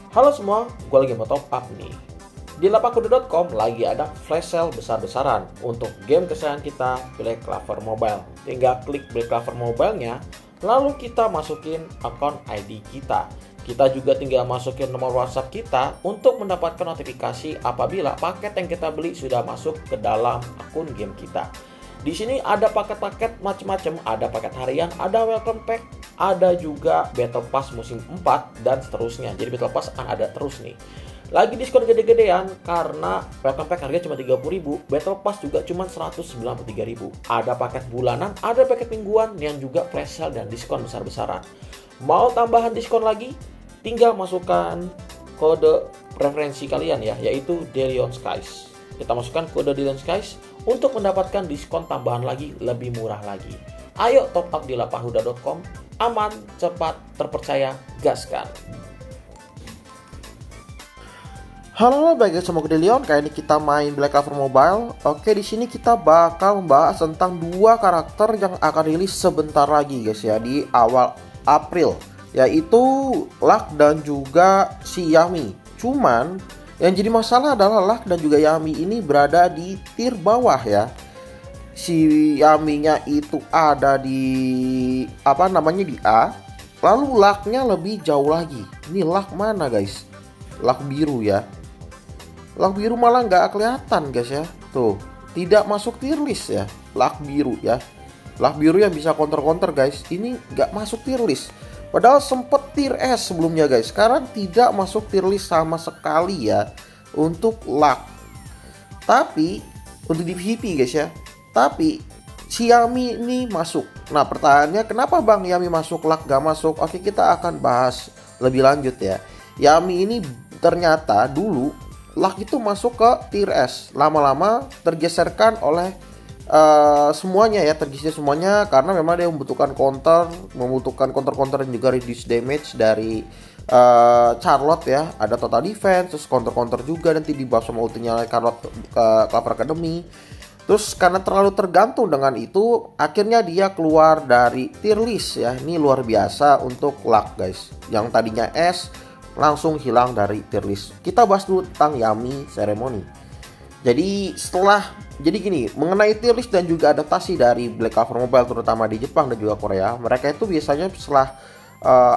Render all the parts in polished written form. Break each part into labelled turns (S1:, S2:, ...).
S1: Halo semua, gue lagi mau top up nih. Di lapakkuda.com lagi ada flash sale besar-besaran untuk game kesayangan kita, Black Clover Mobile. Tinggal klik Black Clover Mobile-nya, lalu kita masukin akun ID kita. Kita juga tinggal masukin nomor WhatsApp kita untuk mendapatkan notifikasi apabila paket yang kita beli sudah masuk ke dalam akun game kita. Di sini ada paket-paket macam-macam, ada paket harian, ada welcome pack, ada juga battle pass musim 4 dan seterusnya. Jadi battle pass akan ada terus nih. Lagi diskon gede-gedean karena welcome pack harganya cuma 30.000, battle pass juga cuma 193.000. Ada paket bulanan, ada paket mingguan yang juga flash sale dan diskon besar-besaran. Mau tambahan diskon lagi? Tinggal masukkan kode preferensi kalian ya, yaitu Delion Skies. Kita masukkan kode Delion Skies untuk mendapatkan diskon tambahan lagi lebih murah lagi. Ayo top up di lapakkuda.com, aman, cepat, terpercaya, gaskan.
S2: Halo, balik lagi sama gue Delion. Kali ini kita main Black Clover Mobile. Oke, di sini kita bakal membahas tentang dua karakter yang akan rilis sebentar lagi, guys ya, di awal April, yaitu Luck dan juga si Yami. Cuman yang jadi masalah adalah Luck dan juga Yami ini berada di tier bawah ya. Si Yaminya itu ada di di A, lalu Lucknya lebih jauh lagi. Ini Luck mana, guys? Luck biru ya. Luck biru malah nggak kelihatan, guys ya. Tuh, tidak masuk tier list ya. Luck biru ya. Luck biru yang bisa counter-counter, guys. Ini nggak masuk tier list. Padahal sempet tier S sebelumnya, guys. Sekarang tidak masuk tier list sama sekali ya untuk Luck. Tapi untuk di PvP, guys ya. Tapi si Yami ini masuk. Nah, pertanyaannya kenapa Bang Yami masuk, Luck gak masuk? Oke, kita akan bahas lebih lanjut ya. Yami ini ternyata dulu Luck itu masuk ke tier S. Lama-lama tergeserkan oleh semuanya ya, tergeser semuanya karena memang dia membutuhkan counter dan juga reduce damage dari Charlotte ya. Ada total defense, terus counter juga nanti di buff sama ultinya Charlotte ke Clover Academy. Terus karena terlalu tergantung dengan itu, akhirnya dia keluar dari tier list ya. Ini luar biasa untuk Luck, guys. Yang tadinya S langsung hilang dari tier list. Kita bahas dulu tentang Yami Ceremony. Jadi gini, mengenai tier list dan juga adaptasi dari Black Clover Mobile terutama di Jepang dan juga Korea, mereka itu biasanya setelah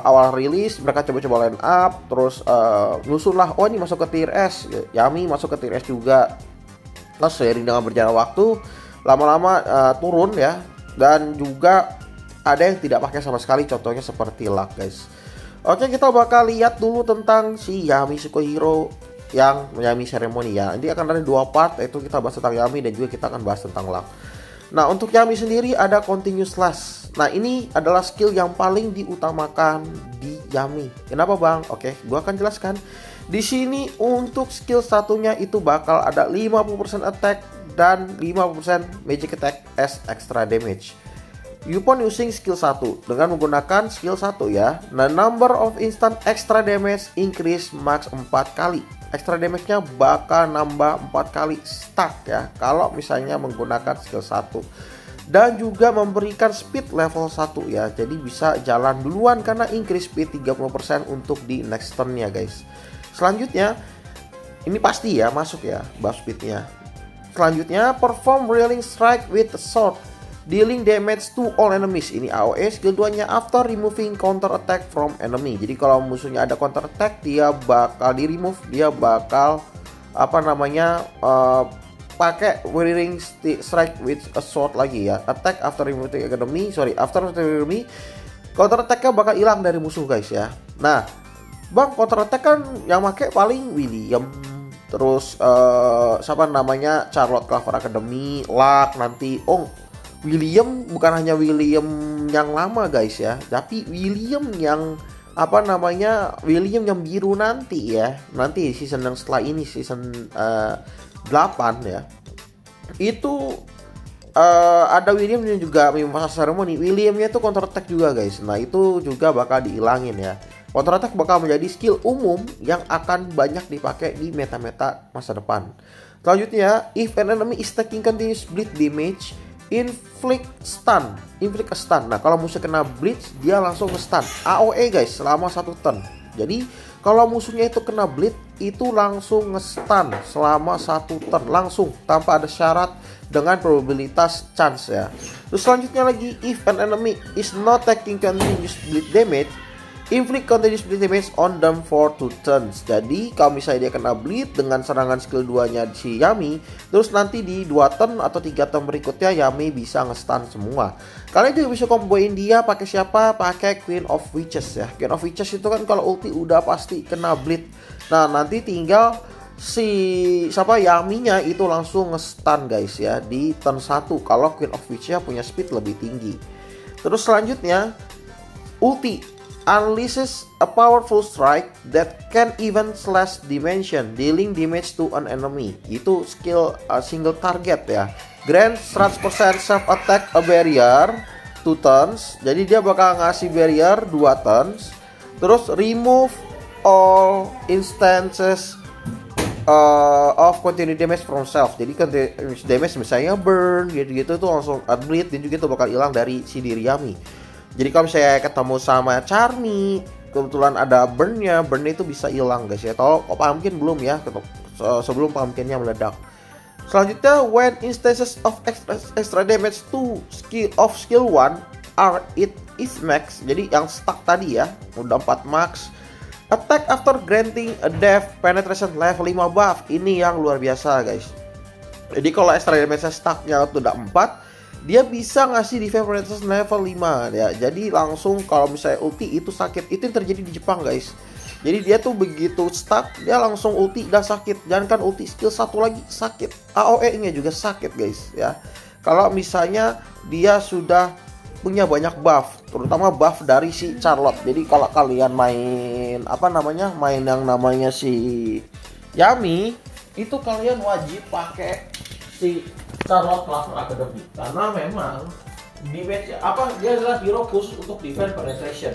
S2: awal rilis mereka coba-coba line up, terus nyusun lah, oh ini masuk ke tier S, Yami masuk ke tier S juga. Terus seiring dengan berjalan waktu, lama-lama turun ya, dan juga ada yang tidak pakai sama sekali, contohnya seperti Luck, guys. Oke, kita bakal lihat dulu tentang si Yami Tsukuhiro yang Yami Ceremony ya. Nanti akan ada dua part, yaitu kita bahas tentang Yami dan juga kita akan bahas tentang Luck. Nah, untuk Yami sendiri ada Continuous Slash. Nah, ini adalah skill yang paling diutamakan di Yami. Kenapa, Bang? Oke, gua akan jelaskan. Di sini untuk skill satunya itu bakal ada 50% attack dan 50% magic attack as extra damage. Upon using skill 1 dengan menggunakan skill 1 ya. Nah, number of instant extra damage increase max 4 kali. Extra damage-nya bakal nambah 4 kali stack ya kalau misalnya menggunakan skill 1. Dan juga memberikan speed level 1 ya. Jadi bisa jalan duluan karena increase speed 30% untuk di next turn-nya, guys. Selanjutnya ini pasti ya masuk ya buff speednya. Selanjutnya perform Reeling Strike with a sword, dealing damage to all enemies. Ini AoE skill 2 nya after removing counter attack from enemy. Jadi kalau musuhnya ada counter attack, dia bakal di remove, dia bakal pakai Reeling Strike with a sword lagi ya. Attack after removing after enemy, counter attack-nya bakal hilang dari musuh, guys ya. Nah, Bang, counter attack kan yang pakai paling William, terus Charlotte Clover Academy, Luck nanti. Oh, William bukan hanya William yang lama, guys ya, tapi William yang William yang biru nanti ya. Nanti season yang setelah ini, season 8 ya. Itu ada William yang juga masa ceremony. Williamnya itu counter attack juga, guys. Nah, itu juga bakal dihilangin ya. Counter attack bakal menjadi skill umum yang akan banyak dipakai di meta-meta masa depan. Selanjutnya, if an enemy is taking continuous bleed damage, inflict a stun. Nah, kalau musuh kena bleed, dia langsung nge-stun. AoE, guys, selama 1 turn. Jadi kalau musuhnya itu kena bleed, itu langsung nge-stun selama 1 turn, langsung tanpa ada syarat dengan probabilitas chance ya. Terus selanjutnya lagi, if an enemy is not taking continuous bleed damage, inflict continuous bleed damage on them for 2 turns. Jadi kalau misalnya dia kena bleed dengan serangan skill 2-nya si Yami, terus nanti di 2 turn atau 3 turn berikutnya Yami bisa nge-stun semua. Kalian juga bisa komboin dia pakai siapa? Pakai Queen of Witches ya. Queen of Witches itu kan kalau ulti udah pasti kena bleed. Nah, nanti tinggal si Yaminya itu langsung nge-stun guys ya di turn 1 kalau Queen of Witches punya speed lebih tinggi. Terus selanjutnya ulti unleashes a powerful strike that can even slash dimension, dealing damage to an enemy. Itu skill single target ya. Grant 100% self attack a barrier 2 turns. Jadi dia bakal ngasih barrier 2 turns. Terus remove all instances of continued damage from self. Jadi continuous damage misalnya burn gitu-gitu tuh langsung bleed dan juga itu bakal hilang dari si diri Yami. Jadi kalau saya ketemu sama Charmy, kebetulan ada burn itu bisa hilang guys ya. Kalau pumpkin belum ya, sebelum pumpkinnya meledak. Selanjutnya, when instances of extra damage to skill 1 are it is max. Jadi yang stuck tadi ya, udah 4 max. Attack after granting a depth penetration level 5 buff. Ini yang luar biasa guys. Jadi kalau extra damage stucknya udah 4, dia bisa ngasih defense penetration level 5 ya. Jadi langsung kalau misalnya ulti itu sakit. Itu yang terjadi di Jepang guys. Jadi dia tuh begitu stuck, dia langsung ulti udah sakit. Jangan kan ulti skill 1 lagi sakit. AOE nya juga sakit guys ya. Kalau misalnya dia sudah punya banyak buff, terutama buff dari si Charlotte. Jadi kalau kalian main main yang namanya si Yami, itu kalian wajib pakai si Charlotte Claver Academy karena memang dia adalah hero khusus untuk defense penetration,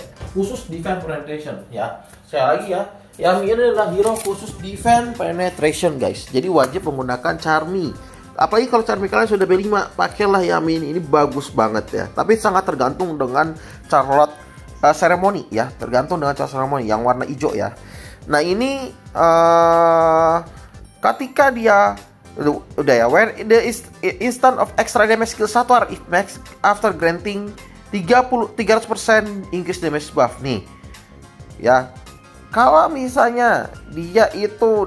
S2: ya. Sekali lagi ya, Yami ini adalah hero khusus defense penetration guys. Jadi wajib menggunakan Charmy. Apalagi kalau Charmy kalian sudah B5, pakailah Yami ini bagus banget ya. Tapi sangat tergantung dengan Charlotte Ceremony ya, tergantung dengan Charlotte Ceremony yang warna hijau ya. Nah ini ketika dia udah ya, when the instant of extra damage skill 1 are if max after granting 300% increase damage buff nih ya. Kalau misalnya dia itu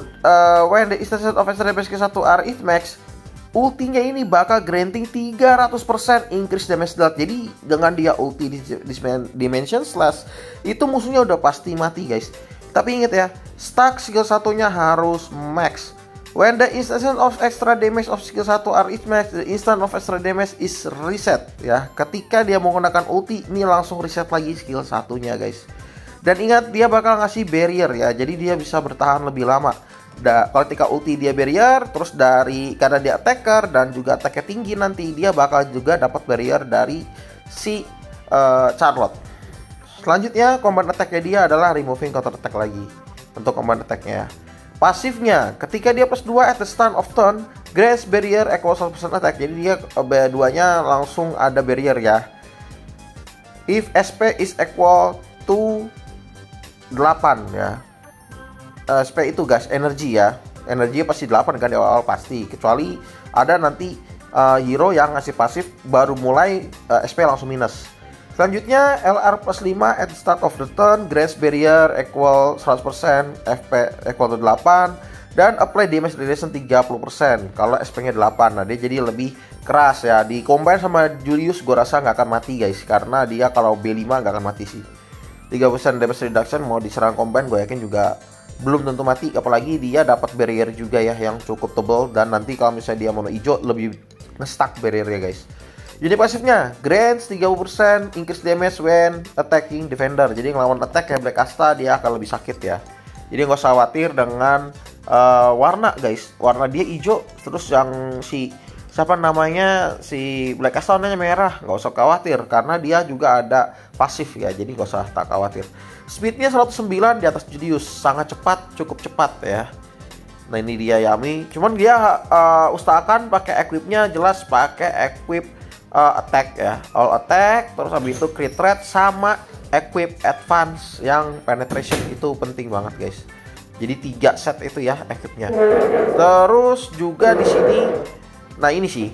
S2: when the instant of extra damage skill 1 are if max, ultinya ini bakal granting 300% increase damage dealt. Jadi dengan dia ulti di dimension slash itu musuhnya udah pasti mati guys. Tapi ingat ya, stack skill 1-nya harus max. When the instant of extra damage of skill 1 are is max, the instant of extra damage is reset ya. Ketika dia menggunakan ulti, ini langsung reset lagi skill 1-nya guys. Dan ingat dia bakal ngasih barrier ya. Jadi dia bisa bertahan lebih lama. Kalau ketika ulti dia barrier, terus karena dia attacker dan juga attack tinggi, nanti dia bakal juga dapat barrier dari si Charlotte. Selanjutnya combat attack-nya dia adalah removing counter attack lagi untuk combat attack-nya. Pasifnya, ketika dia plus 2 at the start of turn, grace barrier equals 100% attack. Jadi dia B2-nya langsung ada barrier ya. If SP is equal to 8 ya. SP itu gas energi ya. Energinya pasti 8 kan di awal pasti. Kecuali ada nanti hero yang ngasih pasif baru mulai SP langsung minus. Selanjutnya LR plus 5 at the start of the turn, grace barrier equal 100%, FP equal to 8, dan apply damage reduction 30% kalau SP-nya 8. Nah dia jadi lebih keras ya. Di combine sama Julius gue rasa nggak akan mati guys, karena dia kalau B5 nggak akan mati sih. 30% damage reduction mau diserang combine gue yakin juga belum tentu mati, apalagi dia dapat barrier juga ya yang cukup tebal. Dan nanti kalau misalnya dia mono hijau lebih nge-stuck barrier ya guys. Jadi pasifnya grants 30% increase damage when attacking defender. Jadi ngelawan attack kayak Black Asta dia akan lebih sakit ya. Jadi nggak usah khawatir dengan warna guys. Warna dia hijau, terus yang si Black Asta warnanya merah. Nggak usah khawatir karena dia juga ada pasif ya. Jadi nggak usah tak khawatir. Speednya 109 di atas Julius, sangat cepat, cukup cepat ya. Nah ini dia Yami. Cuman dia usahakan pakai equipnya jelas pakai equip attack ya, all attack, terus habis itu crit rate sama equip advance yang penetration itu penting banget guys. Jadi 3 set itu ya equipnya. Terus juga di sini, nah ini sih,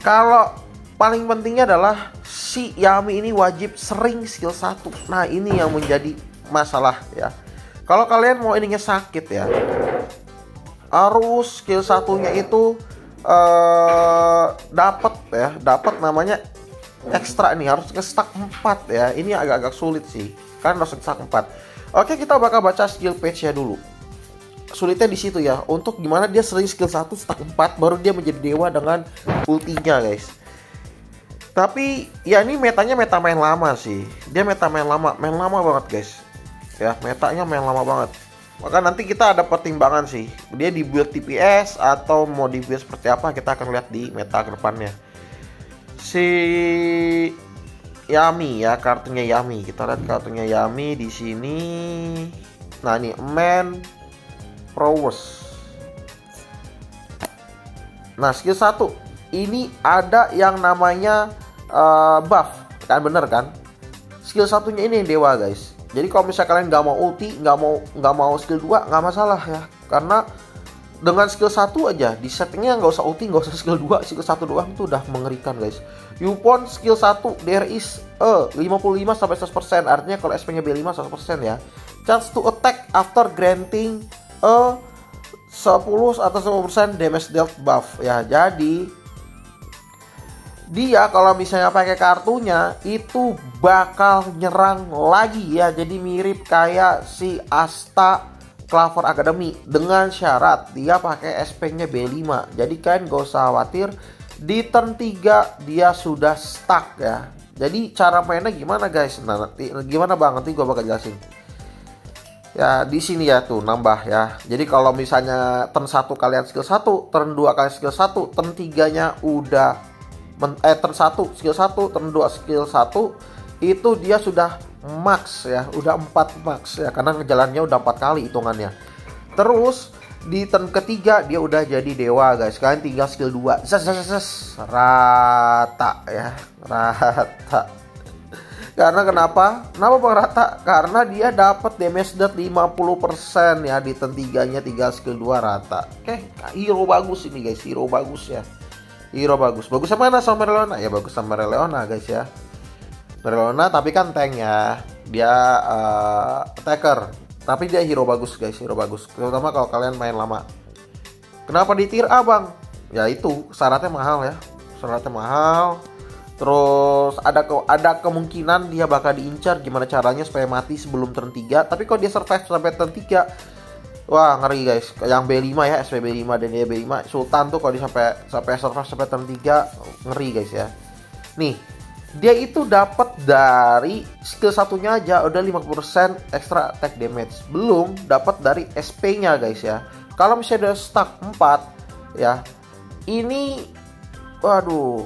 S2: kalau paling pentingnya adalah si Yami ini wajib sering skill 1. Nah ini yang menjadi masalah ya. Kalau kalian mau ininya sakit ya, harus skill satunya itu dapat namanya ekstra nih, harus ke stack 4 ya. Ini agak-agak sulit sih, kan harus ke stack 4. Oke, kita bakal baca skill page-nya dulu. Sulitnya di situ ya, untuk gimana dia sering skill 1 stack 4 baru dia menjadi dewa dengan ultinya guys. Tapi ya ini metanya meta main lama sih. Dia meta main lama banget guys. Ya, metanya main lama banget. Maka nanti kita ada pertimbangan sih. Dia di build TPS atau mau di build seperti apa, kita akan lihat di meta ke depannya. Si Yami ya, kartunya Yami. Kita lihat kartunya Yami di sini. Nah, ini man prowess. Nah, skill 1 ini ada yang namanya buff. Kan bener kan? Skill satunya ini yang dewa guys. Jadi kalau misalnya kalian nggak mau ulti, nggak mau skill 2, nggak masalah ya. Karena dengan skill 1 aja di settingnya nggak usah ulti, nggak usah skill 2, skill 1 doang tuh udah mengerikan guys. Yupon skill 1 there is 55 sampai 100%, artinya kalau SP-nya B5 100% ya. Chance to attack after granting 10 atau 10% damage dealt buff ya. Jadi dia kalau misalnya pakai kartunya itu bakal nyerang lagi ya. Jadi mirip kayak si Asta Clover Academy, dengan syarat dia pakai SP-nya B5. Jadi kalian gak usah khawatir, di turn 3 dia sudah stuck ya. Jadi cara mainnya gimana guys? Nah, gimana bang? Nanti gue bakal jelasin. Ya di sini ya tuh nambah ya. Jadi kalau misalnya turn 1 kalian skill 1, turn 2 kalian skill 1, turn 3-nya udah turn 1 skill 1, turn 2 skill 1, itu dia sudah max ya, udah 4 max ya, karena ngejalannya udah 4 kali hitungannya. Terus di turn ketiga dia udah jadi dewa guys. Kalian tinggal skill 2 rata ya, rata. Karena kenapa bang rata? Karena dia dapat damage dealt 50% ya di turn 3-nya, tinggal skill 2 rata. Oke, hero bagus ini guys, hero bagus ya. Hero bagus. Bagus sama mana sama Merleona? Ya bagus sama Merleona guys ya. Merleona tapi kan tank ya. Dia attacker. Tapi dia hero bagus guys, hero bagus. Terutama kalau kalian main lama. Kenapa di tier A bang? Ya itu syaratnya mahal ya. Syaratnya mahal. Terus ada kemungkinan dia bakal diincar, gimana caranya supaya mati sebelum turn 3. Tapi kalau dia survive sampai turn 3, wah ngeri guys. Yang B5 ya, SP B5 dan dia B5. Sultan tuh kalau dia sampai survive sampai turn 3, ngeri guys ya. Nih, dia itu dapat dari skill satunya aja udah 50% extra attack damage. Belum dapat dari SP-nya guys ya. Kalau misalnya udah stuck 4 ya. Ini waduh,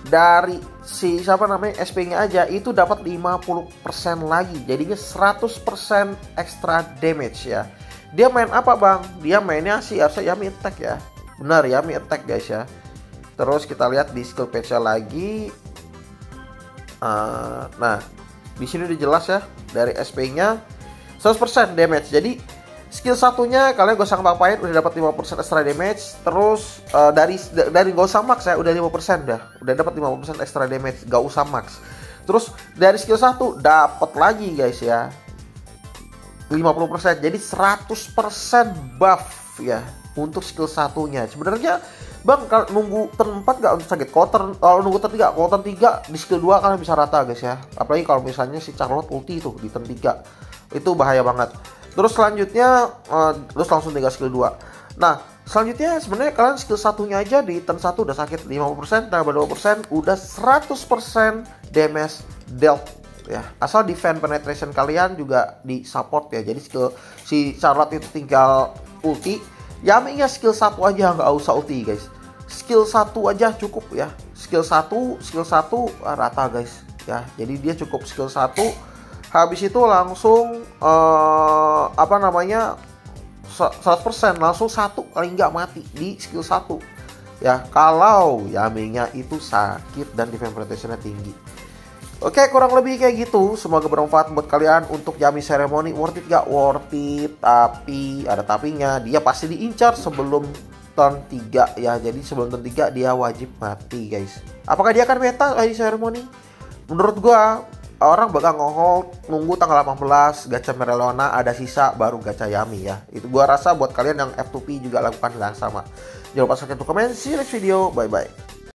S2: dari si siapa namanya SP-nya aja itu dapat 50% lagi. Jadinya 100% extra damage ya. Dia main apa bang? Dia mainnya sih harusnya Yami attack ya. Benar, Yami attack guys ya. Terus kita lihat di skill page-nya lagi. Nah, di sini udah jelas ya, dari SP-nya 100% damage. Jadi skill satunya kalian gak usah ngapain, udah dapat 50% extra damage. Terus dari gak usah max ya, udah 5% dah. Udah dapat 50% extra damage, gak usah max. Terus dari skill 1 dapat lagi guys ya, 50%. Jadi 100% buff ya untuk skill satunya. Sebenarnya bang, kalau nunggu turn 4 gak untuk sakit. Kalau nunggu turn 3, kalau turn 3 di skill 2 kalian bisa rata guys ya. Apalagi kalau misalnya si Charlotte ulti itu di turn 3, itu bahaya banget. Terus selanjutnya terus langsung tinggal skill 2. Nah selanjutnya sebenarnya kalian skill satunya aja di turn 1 udah sakit 50%, tambah 20% udah 100% damage dealt ya. Asal defense penetration kalian juga di support ya. Jadi skill si Charlotte itu tinggal ulti. Yami-nya skill 1 aja nggak usah ulti guys. Skill 1 aja cukup ya. Skill 1 rata guys ya. Jadi dia cukup skill 1. Habis itu langsung 100% langsung 1 kali nggak mati di skill 1. ya kalau Yaminya itu sakit dan defense protection-nya tinggi. Oke, kurang lebih kayak gitu. Semoga bermanfaat buat kalian. Untuk Yami Ceremony worth it gak? Worth it, tapi ada tapinya, dia pasti diincar sebelum turn 3 ya. Jadi sebelum turn 3 dia wajib mati guys. Apakah dia akan meta Yami Ceremony? Menurut gua orang bakal nge-hold nunggu tanggal 18 gacha Merelona ada sisa baru gacha Yami ya. Itu gua rasa buat kalian yang F2P juga lakukan hal yang sama. Jangan lupa subscribe untuk komen. See you next video. Bye bye.